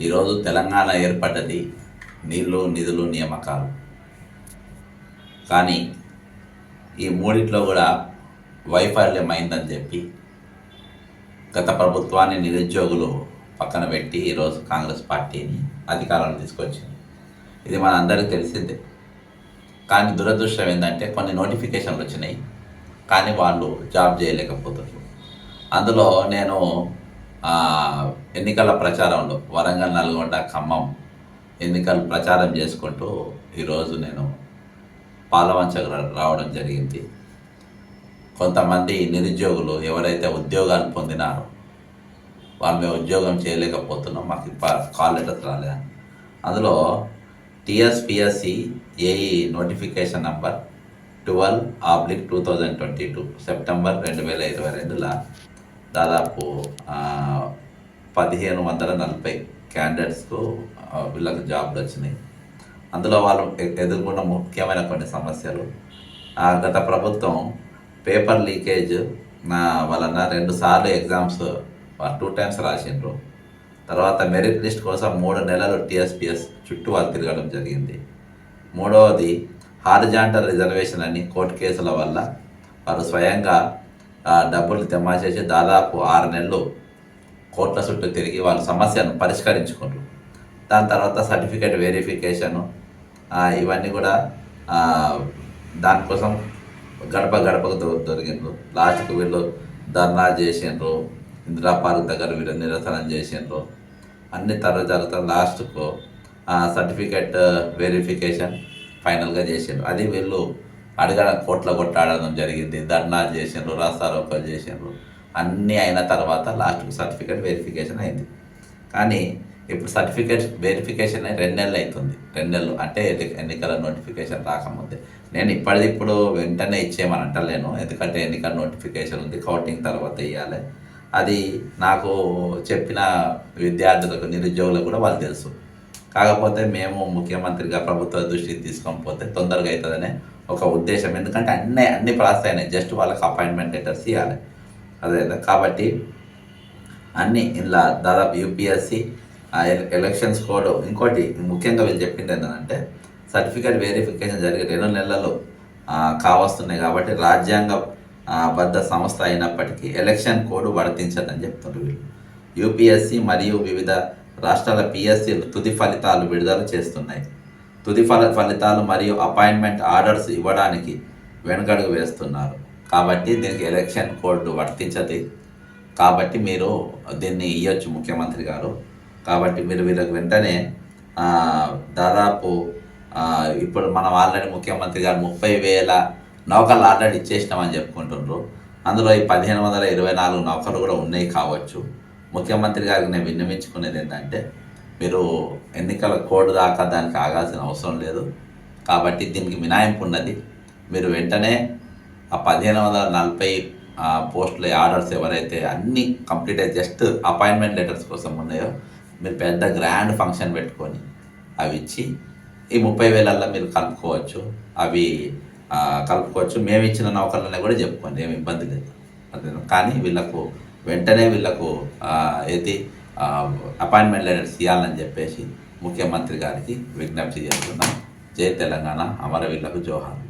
ఈరోజు తెలంగాణ ఏర్పడ్డది నీళ్లు నిధులు నియామకాలు. కానీ ఈ మూడిట్లో కూడా వైఫల్యం అయిందని చెప్పి గత ప్రభుత్వాన్ని నిరుద్యోగులు పక్కన పెట్టి ఈరోజు కాంగ్రెస్ పార్టీని అధికారంలో తీసుకొచ్చింది. ఇది మన అందరికీ తెలిసిందే. కానీ దురదృష్టం ఏంటంటే కొన్ని నోటిఫికేషన్లు వచ్చినాయి, కానీ వాళ్ళు జాబ్ చేయలేకపోతున్నారు. అందులో నేను ఎన్నికల ప్రచారంలో వరంగల్, నల్గొండ, ఖమ్మం ఎన్నికలు ప్రచారం చేసుకుంటూ ఈరోజు నేను పాలవంచకు రావడం జరిగింది. కొంతమంది నిరుద్యోగులు ఎవరైతే ఉద్యోగాలు పొందినారో వాళ్ళు మేము ఉద్యోగం చేయలేకపోతున్నాం, మాకు కాల్ లెటర్స్ రాలేదు. అందులో TSPSC AE notification number 12/2022 September 2022లా దాదాపు 1540 క్యాండిడేట్స్కు వీళ్ళకు జాబ్లు వచ్చినాయి. అందులో వాళ్ళు ఎదుర్కొన్న ముఖ్యమైన కొన్ని సమస్యలు, గత ప్రభుత్వం పేపర్ లీకేజ్ వలన 2 సార్లు ఎగ్జామ్స్ 2 టైమ్స్ రాసిండ్రు. తర్వాత మెరిట్ లిస్ట్ కోసం 3 నెలలు టీఎస్పిఎస్ చుట్టూ వాళ్ళు తిరగడం జరిగింది. మూడవది హారిజాంటల్ రిజర్వేషన్ అని కోర్టు కేసుల వల్ల వారు స్వయంగా డబ్బులు జమ చేసి దాదాపు 6 నెలలు కోర్టుల చుట్టూ తిరిగి వాళ్ళ సమస్యను పరిష్కరించుకుంటారు. దాని తర్వాత సర్టిఫికేట్ వెరిఫికేషను, ఇవన్నీ కూడా దానికోసం గడప గడపకు దొరికిండ్రు. లాస్ట్కి వీళ్ళు ధర్నా చేసిండ్రు, ఇందిరా పార్క్ దగ్గర వీళ్ళు నిరసన చేసిండ్రు. అన్ని జరుగుతా లాస్ట్కు సర్టిఫికేట్ వెరిఫికేషన్ ఫైనల్గా చేసిండ్రు. అది వీళ్ళు అడగడం కోట్ల కొట్టాడడం జరిగింది. ధర్నా చేసిండ్రు, రాస్తారోకలు చేసిండ్రు. అన్నీ అయిన తర్వాత లాస్ట్కి సర్టిఫికేట్ వెరిఫికేషన్ అయింది. కానీ ఇప్పుడు సర్టిఫికేట్ వెరిఫికేషన్ 2 నెలలు అవుతుంది. 2 నెలలు అంటే ఎన్నికల నోటిఫికేషన్ రాకముందే. నేను ఇప్పుడు వెంటనే ఇచ్చేయమని అంటలేను, ఎందుకంటే ఎన్నికల నోటిఫికేషన్ ఉంది, కౌంటింగ్ తర్వాత ఇవ్వాలి. అది నాకు చెప్పిన విద్యార్థులకు, నిరుద్యోగులకు కూడా వాళ్ళు తెలుసు. కాకపోతే మేము ముఖ్యమంత్రిగా ప్రభుత్వ దృష్టికి తీసుకొని పోతే తొందరగా అవుతుందనే ఒక ఉద్దేశం. ఎందుకంటే అన్ని ప్రాసెస్ అయినాయి, జస్ట్ వాళ్ళకి అపాయింట్మెంట్ లెటర్స్ ఇవ్వాలి. అదే కాబట్టి అన్నీ ఇలా దాదాపు యూపీఎస్సి ఎలక్షన్స్ కోడ్. ఇంకోటి ముఖ్యంగా వీళ్ళు చెప్పింది ఏంటంటే సర్టిఫికేట్ వెరిఫికేషన్ జరిగే 2 నెలలు కావస్తున్నాయి కాబట్టి రాజ్యాంగ బద్ధ సంస్థ అయినప్పటికీ ఎలక్షన్ కోడ్ వర్తించదని చెప్తున్నారు వీళ్ళు. యూపీఎస్సి మరియు వివిధ రాష్ట్రాల పిఎస్సీలు తుది ఫలితాలు విడుదల చేస్తున్నాయి. తుది ఫలితాలు మరియు అపాయింట్మెంట్ ఆర్డర్స్ ఇవ్వడానికి వెనుకడుగు వేస్తున్నారు. కాబట్టి దీనికి ఎలక్షన్ కోడ్ వర్తించదు. కాబట్టి మీరు దీన్ని ఇవ్వచ్చు ముఖ్యమంత్రి గారు. కాబట్టి మీరు వీళ్ళకి వెంటనే దాదాపు ఇప్పుడు మనం ఆల్రెడీ ముఖ్యమంత్రి గారు 30,000 నౌకలు ఆల్రెడీ ఇచ్చేసినామని చెప్పుకుంటున్నారు. అందులో ఈ 1524 నౌకలు కూడా ఉన్నాయి కావచ్చు. ముఖ్యమంత్రి గారికి నేను విన్నవించుకునేది ఏంటంటే మీరు ఎన్నికల కోడ్ దాకా దానికి ఆగాల్సిన అవసరం లేదు. కాబట్టి దీనికి మినహాయింపు ఉన్నది. మీరు వెంటనే ఆ 1540 పోస్టుల ఆర్డర్స్ ఎవరైతే అన్నీ కంప్లీట్ అయ్యి జస్ట్ అపాయింట్మెంట్ లెటర్స్ కోసం ఉన్నాయో మీరు పెద్ద గ్రాండ్ ఫంక్షన్ పెట్టుకొని అవి ఇచ్చి ఈ 30,000 మీరు కలుపుకోవచ్చు. అవి కలుపుకోవచ్చు. మేము ఇచ్చిన నౌకర్లనే కూడా చెప్పుకోండి, ఏమి ఇబ్బంది లేదు. కానీ వీళ్ళకు వెంటనే వీళ్ళకు అపాయింట్మెంట్ లెటర్స్ ఇవ్వాలని చెప్పేసి ముఖ్యమంత్రి గారికి విజ్ఞప్తి చేస్తున్నాం. జై తెలంగాణ, అమరవీరులకు జోహార్.